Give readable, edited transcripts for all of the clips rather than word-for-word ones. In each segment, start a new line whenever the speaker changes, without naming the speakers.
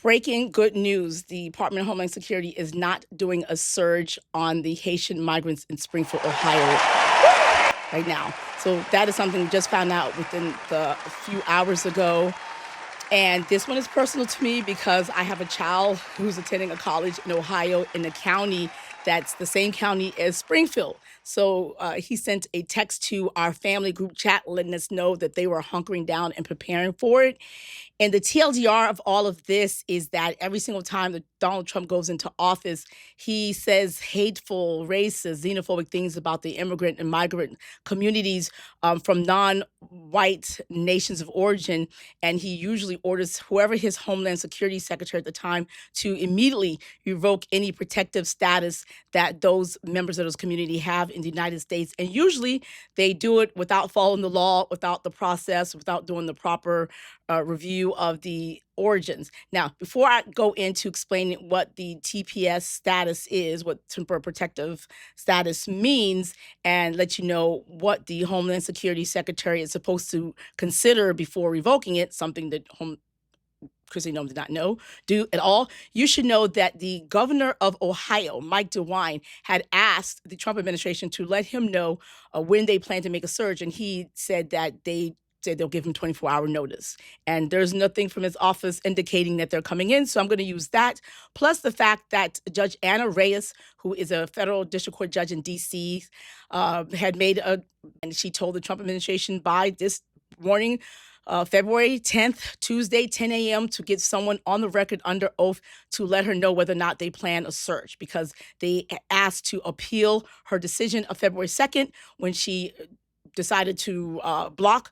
Breaking good news. The Department of Homeland Security is not doing a surge on the Haitian migrants in Springfield, Ohio right now. So that is something we just found out within a few hours ago. And this one is personal to me because I have a child who's attending a college in Ohio in a county that's the same county as Springfield. So he sent a text to our family group chat letting us know that they were hunkering down and preparing for it. And the TLDR of all of this is that every single time that Donald Trump goes into office, he says hateful, racist, xenophobic things about the immigrant and migrant communities from non-white nations of origin. And he usually orders whoever his Homeland Security Secretary at the time to immediately revoke any protective status that those members of those community have in the United States. And usually they do it without following the law, without the process, without doing the proper review of the origins. Now, before I go into explaining what the TPS status is, what temporary protective status means, and let you know what the Homeland Security Secretary is supposed to consider before revoking it, something that Kristi Noem did not do at all. You should know that the governor of Ohio, Mike DeWine, had asked the Trump administration to let him know when they plan to make a surge, and he said that they said they'll give him 24-hour notice. And there's nothing from his office indicating that they're coming in, so I'm going to use that. Plus the fact that Judge Ana Reyes, who is a federal district court judge in D.C., had and she told the Trump administration by this morning, February 10th, Tuesday, 10 a.m., to get someone on the record under oath to let her know whether or not they plan a search, because they asked to appeal her decision of February 2nd when she decided to block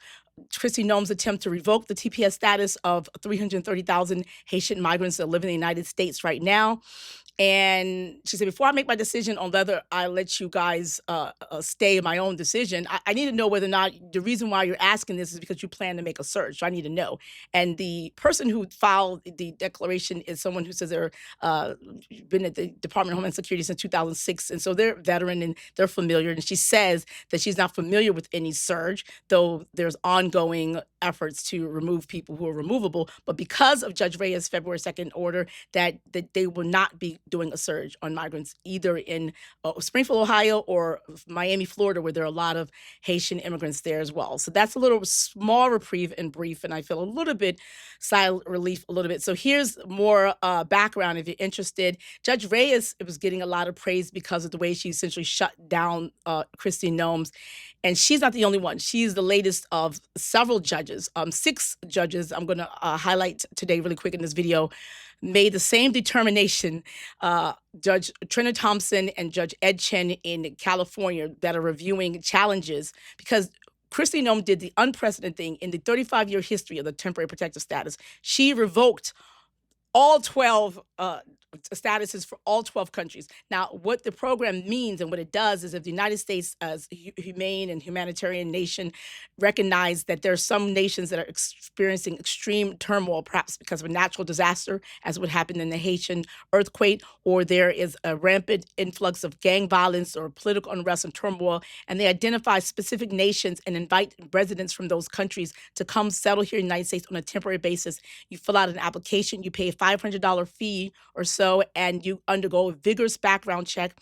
Kristi Noem's attempt to revoke the TPS status of 330,000 Haitian migrants that live in the United States right now. And she said, before I make my decision on whether I let you guys stay my own decision, I need to know whether or not the reason why you're asking this is because you plan to make a search. So I need to know. And the person who filed the declaration is someone who says they're been at the Department of Homeland Security since 2006. And so they're veteran and they're familiar. And she says that she's not familiar with any surge, though there's ongoing efforts to remove people who are removable. But because of Judge Reyes' February 2nd order, that they will not be doing a surge on migrants either in Springfield, Ohio, or Miami, Florida, where there are a lot of Haitian immigrants there as well. So that's a little small reprieve and brief, and I feel a little bit silent relief a little bit. So here's more background if you're interested. Judge Reyes was getting a lot of praise because of the way she essentially shut down Kristi Noem's. And she's not the only one. She's the latest of several judges. 6 judges I'm going to highlight today really quick in this video made the same determination, Judge Trina Thompson and Judge Ed Chen in California, that are reviewing challenges because Kristi Noem did the unprecedented thing in the 35-year history of the temporary protective status. She revoked all 12 statuses for all 12 countries. Now, what the program means and what it does is if the United States, as humane and humanitarian nation, recognize that there are some nations that are experiencing extreme turmoil, perhaps because of a natural disaster, as what happened in the Haitian earthquake, or there is a rampant influx of gang violence or political unrest and turmoil, and they identify specific nations and invite residents from those countries to come settle here in the United States on a temporary basis. You fill out an application, you pay a $500 fee or so, and you undergo a vigorous background check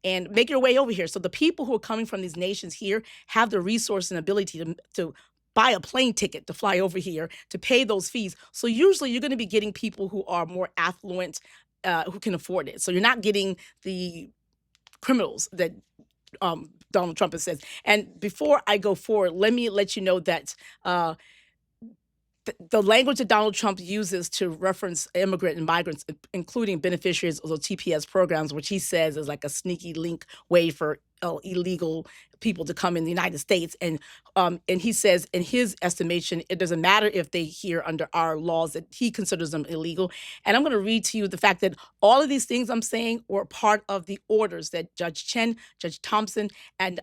and make your way over here. So the people who are coming from these nations here have the resource and ability to buy a plane ticket to fly over here, to pay those fees. So usually you're going to be getting people who are more affluent, who can afford it. So you're not getting the criminals that Donald Trump has said. And before I go forward, let me let you know that the language that Donald Trump uses to reference immigrant and migrants, including beneficiaries of the TPS programs, which he says is like a sneaky link way for illegal people to come in the United States. And he says, in his estimation, it doesn't matter if they here under our laws, that he considers them illegal. And I'm going to read to you the fact that all of these things I'm saying were part of the orders that Judge Chen, Judge Thompson, and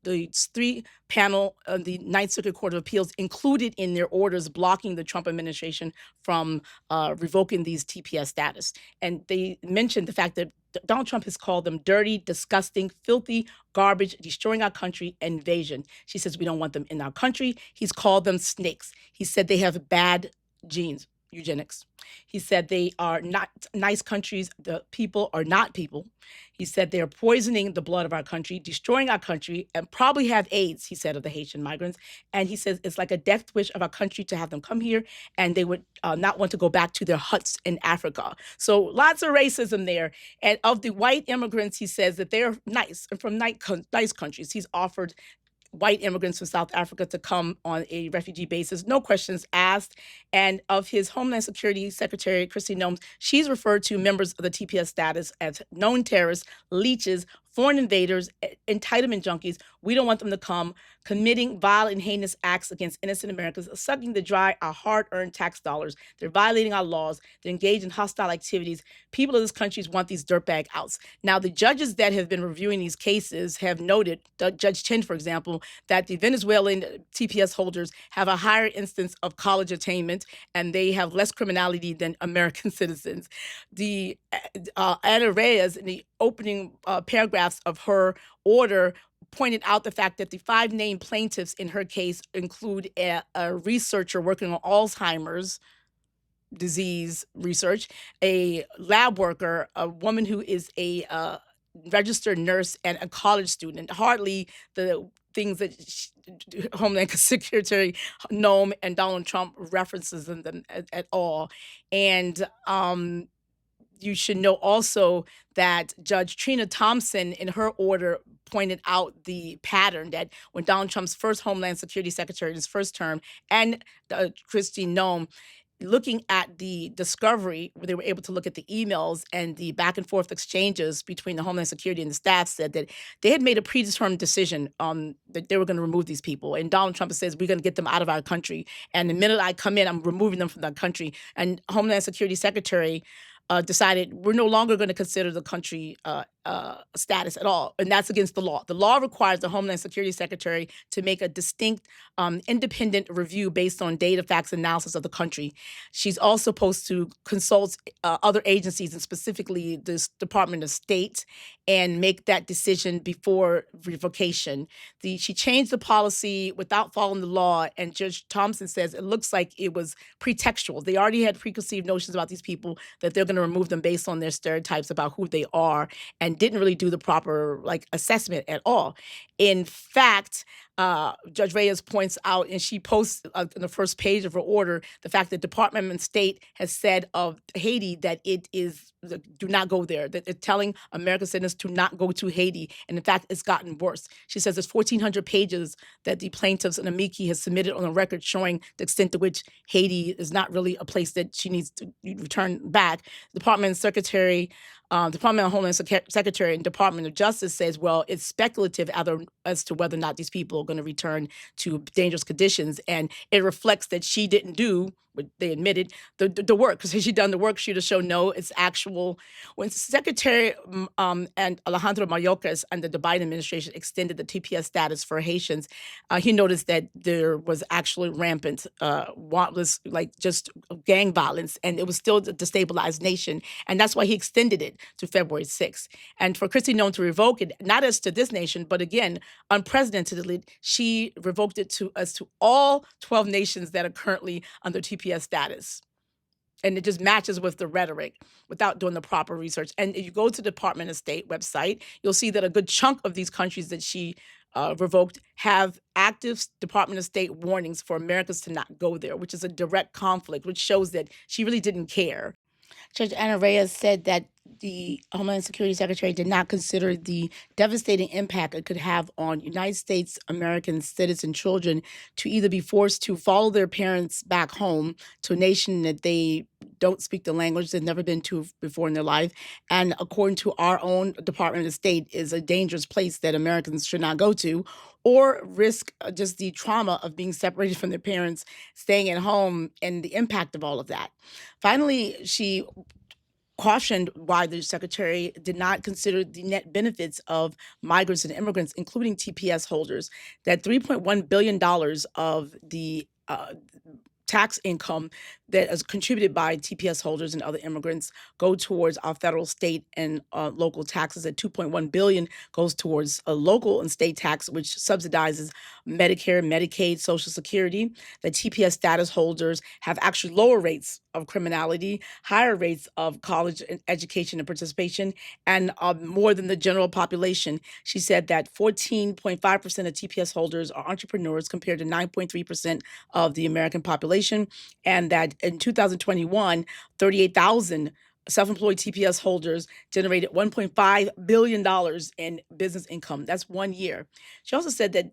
the 3-panel of the Ninth Circuit Court of Appeals included in their orders blocking the Trump administration from revoking these TPS status. And they mentioned the fact that Donald Trump has called them dirty, disgusting, filthy, garbage, destroying our country, invasion. She says we don't want them in our country. He's called them snakes. He said they have bad genes. eugenics. He said they are not nice countries. The people are not people. He said they are poisoning the blood of our country, destroying our country, and probably have AIDS, he said, of the Haitian migrants. And he says it's like a death wish of our country to have them come here, and they would not want to go back to their huts in Africa. So lots of racism there. And of the white immigrants, he says that they're nice and from nice countries. He's offered white immigrants from South Africa to come on a refugee basis, no questions asked. And of his Homeland Security Secretary, Kristi Noem, she's referred to members of the TPS status as known terrorists, leeches, foreign invaders, entitlement junkies. We don't want them to come, committing violent and heinous acts against innocent Americans, sucking to dry our hard-earned tax dollars. They're violating our laws. They're engaged in hostile activities. People of this country want these dirtbag outs. Now, the judges that have been reviewing these cases have noted, Judge Chin, for example, that the Venezuelan TPS holders have a higher instance of college attainment, and they have less criminality than American citizens. The Ana Reyes, in the opening paragraphs of her order, pointed out the fact that the 5 named plaintiffs in her case include a researcher working on Alzheimer's disease research, a lab worker, a woman who is a registered nurse, and a college student. Hardly the things that Homeland Secretary Noem and Donald Trump references in them at all. And you should know also that Judge Trina Thompson, in her order, pointed out the pattern that when Donald Trump's first Homeland Security Secretary in his first term and Kristi Noem, looking at the discovery, where they were able to look at the emails and the back and forth exchanges between the Homeland Security and the staff, said that they had made a predetermined decision that they were going to remove these people. And Donald Trump says, we're going to get them out of our country. And the minute I come in, I'm removing them from the country. And Homeland Security Secretary decided we're no longer going to consider the country status at all. And that's against the law. The law requires the Homeland Security Secretary to make a distinct, independent review based on data, facts, analysis of the country. She's also supposed to consult other agencies, and specifically this Department of State, and make that decision before revocation. She changed the policy without following the law, and Judge Thompson says it looks like it was pretextual. They already had preconceived notions about these people, that they're going to remove them based on their stereotypes about who they are, and didn't really do the proper assessment at all. In fact, Judge Reyes points out, and she posts in the first page of her order, the fact that Department of State has said of Haiti that it is, do not go there, that it's telling American citizens to not go to Haiti. And in fact, it's gotten worse. She says there's 1,400 pages that the plaintiffs and amici has submitted on the record showing the extent to which Haiti is not really a place that she needs to return back. Department of Homeland Secretary and Department of Justice says, well, it's speculative as to whether or not these people are going to return to dangerous conditions. And it reflects that she didn't do, what they admitted, the work. Because had she done the work, she'd have shown no, it's actual. When Secretary and Alejandro Mayorkas and the Biden administration extended the TPS status for Haitians, he noticed that there was actually rampant, just gang violence, and it was still a destabilized nation. And that's why he extended it to February 6th. And for Kristi Noem to revoke it, not as to this nation, but again, unprecedentedly, she revoked it to all 12 nations that are currently under TPS status. And it just matches with the rhetoric without doing the proper research. And if you go to the Department of State website, you'll see that a good chunk of these countries that she revoked have active Department of State warnings for Americans to not go there, which is a direct conflict, which shows that she really didn't care. Judge Ana Reyes said that the Homeland Security Secretary did not consider the devastating impact it could have on United States American citizen children to either be forced to follow their parents back home to a nation that they don't speak the language they've never been to before in their life, and according to our own Department of State, is a dangerous place that Americans should not go to, or risk just the trauma of being separated from their parents, staying at home, and the impact of all of that. Finally, she cautioned why the secretary did not consider the net benefits of migrants and immigrants, including TPS holders, that $3.1 billion of the tax income that is contributed by TPS holders and other immigrants go towards our federal, state, and local taxes. At $2.1 billion goes towards a local and state tax, which subsidizes Medicare, Medicaid, Social Security. The TPS status holders have actually lower rates of criminality, higher rates of college education and participation, and more than the general population. She said that 14.5% of TPS holders are entrepreneurs compared to 9.3% of the American population, and that in 2021, 38,000 self-employed TPS holders generated $1.5 billion in business income. That's 1 year. She also said that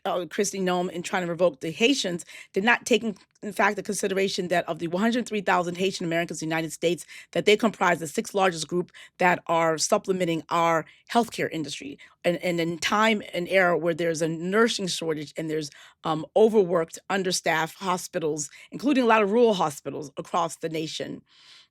Kristi Noem, in trying to revoke the Haitians, did not take in fact the consideration that of the 103,000 Haitian Americans in the United States, that they comprise the sixth largest group that are supplementing our healthcare industry. And in time and era where there's a nursing shortage and there's overworked, understaffed hospitals, including a lot of rural hospitals across the nation,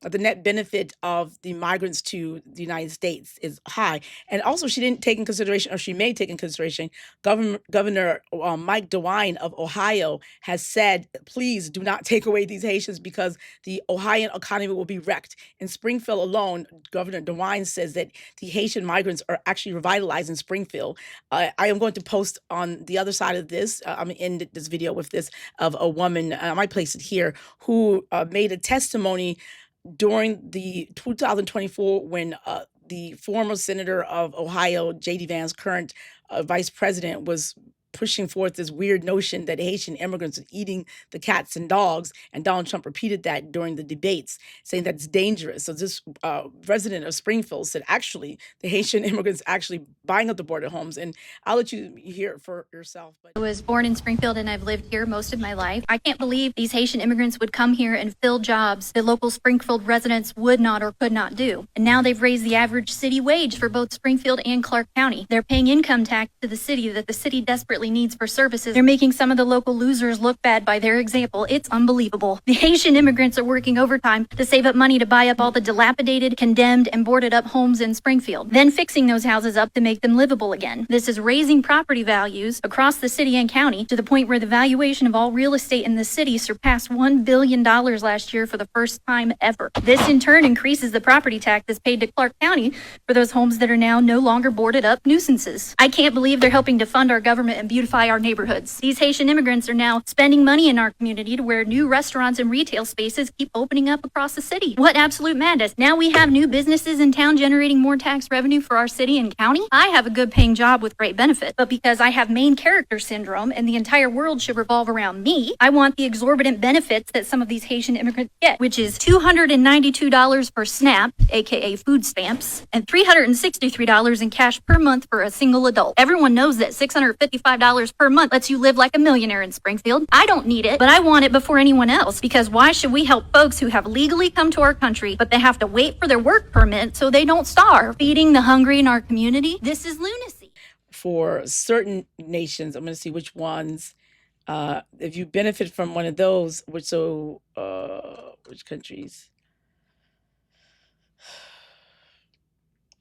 the net benefit of the migrants to the United States is high. And also, she didn't take in consideration, or she may take in consideration, Governor Mike DeWine of Ohio has said, please do not take away these Haitians because the Ohioan economy will be wrecked. In Springfield alone, Governor DeWine says that the Haitian migrants are actually revitalizing Springfield. I am going to post on the other side of this, I'm going to end this video with this, of a woman, I might place it here, who made a testimony during the 2024 when the former senator of Ohio, J.D. Vance, current vice president, was pushing forth this weird notion that Haitian immigrants are eating the cats and dogs, and Donald Trump repeated that during the debates, saying that it's dangerous. So this resident of Springfield said, actually, the Haitian immigrants actually buying up the border homes, and I'll let you hear it for yourself.
I was born in Springfield and I've lived here most of my life. I can't believe these Haitian immigrants would come here and fill jobs that local Springfield residents would not or could not do. And now they've raised the average city wage for both Springfield and Clark County. They're paying income tax to the city that the city desperately needs for services. They're making some of the local losers look bad by their example. It's unbelievable. The Haitian immigrants are working overtime to save up money to buy up all the dilapidated, condemned, and boarded up homes in Springfield, then fixing those houses up to make them livable again. This is raising property values across the city and county to the point where the valuation of all real estate in the city surpassed $1 billion last year for the first time ever. This in turn increases the property taxes paid to Clark County for those homes that are now no longer boarded up nuisances. I can't believe they're helping to fund our government and beautify our neighborhoods. These Haitian immigrants are now spending money in our community to where new restaurants and retail spaces keep opening up across the city. What absolute madness. Now we have new businesses in town generating more tax revenue for our city and county. I have a good paying job with great benefits, but because I have main character syndrome and the entire world should revolve around me, I want the exorbitant benefits that some of these Haitian immigrants get, which is $292 for SNAP, aka food stamps, and $363 in cash per month for a single adult. Everyone knows that $655 per month lets you live like a millionaire in Springfield. I don't need it, but I want it before anyone else, because why should we help folks who have legally come to our country, but they have to wait for their work permit so they don't starve? Feeding the hungry in our community? This is lunacy.
For certain nations, I'm going to see which ones, if you benefit from one of those, which countries?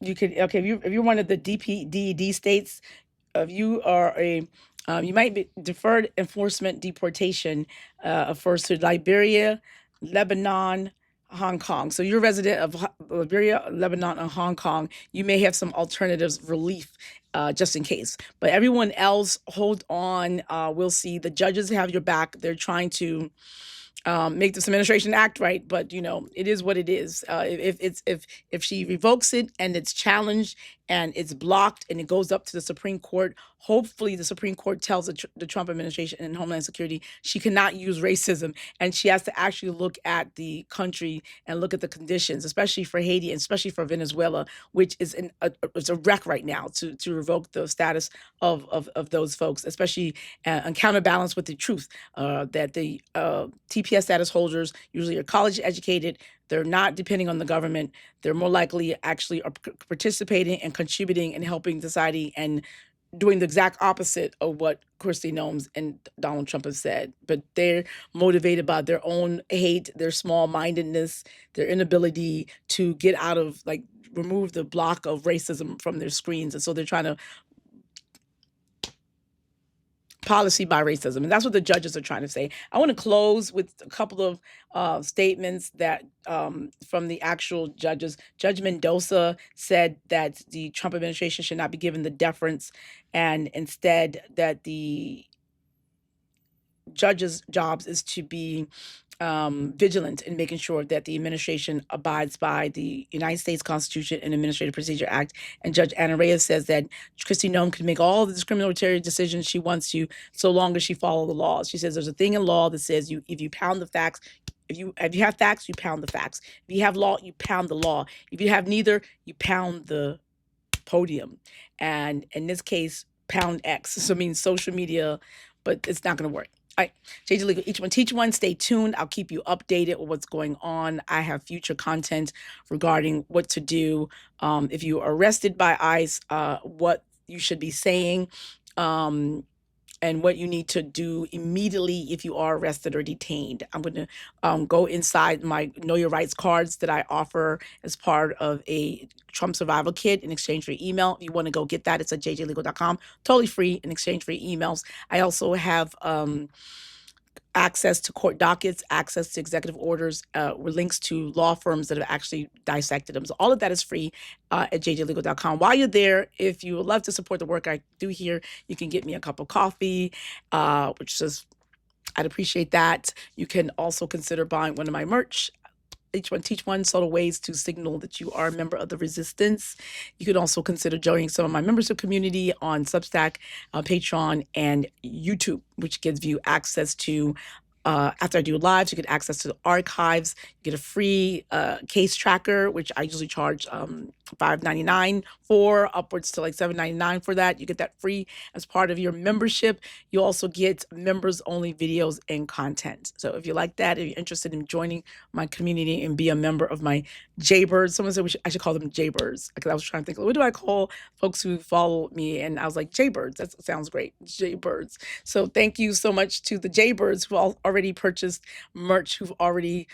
You could, okay, if you're one of the DED states, if you are you might be deferred enforcement deportation first to Liberia, Lebanon, Hong Kong. So you're a resident of Liberia, Lebanon, and Hong Kong. You may have some alternatives relief just in case. But everyone else, hold on. We'll see. The judges have your back. They're trying to make this administration act right, but it is what it is. If she revokes it and it's challenged and it's blocked and it goes up to the Supreme Court, hopefully the Supreme Court tells the Trump administration and Homeland Security she cannot use racism, and she has to actually look at the country and look at the conditions, especially for Haiti and especially for Venezuela, which is it's a wreck right now, to revoke the status of those folks, especially and counterbalance with the truth that the TPS status holders usually are college educated. They're not depending on the government. They're more likely actually are participating and contributing and helping society and doing the exact opposite of what Kristi Noem and Donald Trump have said. But they're motivated by their own hate, their small-mindedness, their inability to get out of, remove the block of racism from their screens. And so they're trying to policy by racism. And that's what the judges are trying to say. I want to close with a couple of statements that from the actual judges. Judge Mendoza said that the Trump administration should not be given the deference, and instead that the judges' jobs is to be vigilant in making sure that the administration abides by the United States Constitution and Administrative Procedure Act. And Judge Ana Reyes says that Kristi Noem can make all the discriminatory decisions she wants to, so long as she follow the laws. She says there's a thing in law that says if you pound the facts, if you have facts, you pound the facts. If you have law, you pound the law. If you have neither, you pound the podium. And in this case, pound X. So it means social media, but it's not going to work. All right, JJ Legal, each one teach one. Stay tuned. I'll keep you updated with what's going on. I have future content regarding what to do if you are arrested by ICE, what you should be saying, and what you need to do immediately if you are arrested or detained. I'm going to go inside my Know Your Rights cards that I offer as part of a Trump Survival Kit in exchange for email. If you want to go get that, it's at jjlegal.com. Totally free in exchange for emails. I also have access to court dockets, access to executive orders, with links to law firms that have actually dissected them. So all of that is free at jjlegal.com. While you're there, if you would love to support the work I do here, you can get me a cup of coffee, which is, I'd appreciate that. You can also consider buying one of my merch. Each one teach one, subtle ways to signal that you are a member of the resistance. You can also consider joining some of my membership community on Substack, Patreon, and YouTube, which gives you access to, after I do lives, you get access to the archives. You get a free case tracker, which I usually charge $5.99 for, upwards to like $7.99 for that. You get that free as part of your membership. You also get members-only videos and content. So if you like that, if you're interested in joining my community and be a member of my Jaybirds, someone said I should call them Jaybirds, because I was trying to think, what do I call folks who follow me? And I was like, Jaybirds. That sounds great, Jaybirds. So thank you so much to the Jaybirds who already purchased merch, who've already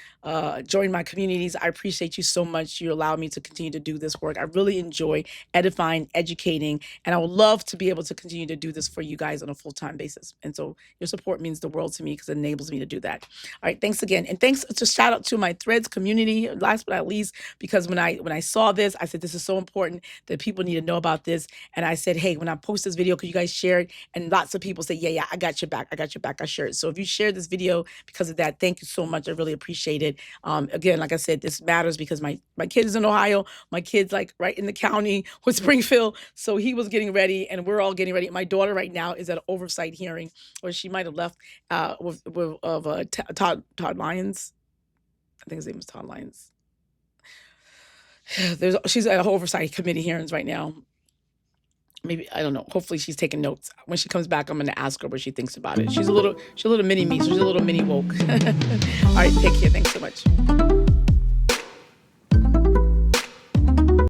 joined my communities. I appreciate you so much. You allow me to continue to do this work. I really enjoy edifying, educating, and I would love to be able to continue to do this for you guys on a full-time basis. And so your support means the world to me because it enables me to do that. All right, thanks again. And thanks to shout out to my Threads community, last but not least, because when I saw this, I said, this is so important that people need to know about this. And I said, hey, when I post this video, could you guys share it? And lots of people say, yeah, I got your back. I got your back. I share it. So if you share this video because of that, thank you so much. I really appreciate it. Again, like I said, this matters because my kid is in Ohio. My kid's like right in the county with Springfield. So he was getting ready and we're all getting ready. My daughter right now is at an oversight hearing, or she might have left with Todd Lyons. I think his name was Todd Lyons. She's at a oversight committee hearings right now. Maybe, I don't know. Hopefully she's taking notes. When she comes back, I'm going to ask her what she thinks about it. She's a little mini me, so she's a little mini woke. All right, take care. Thanks so much.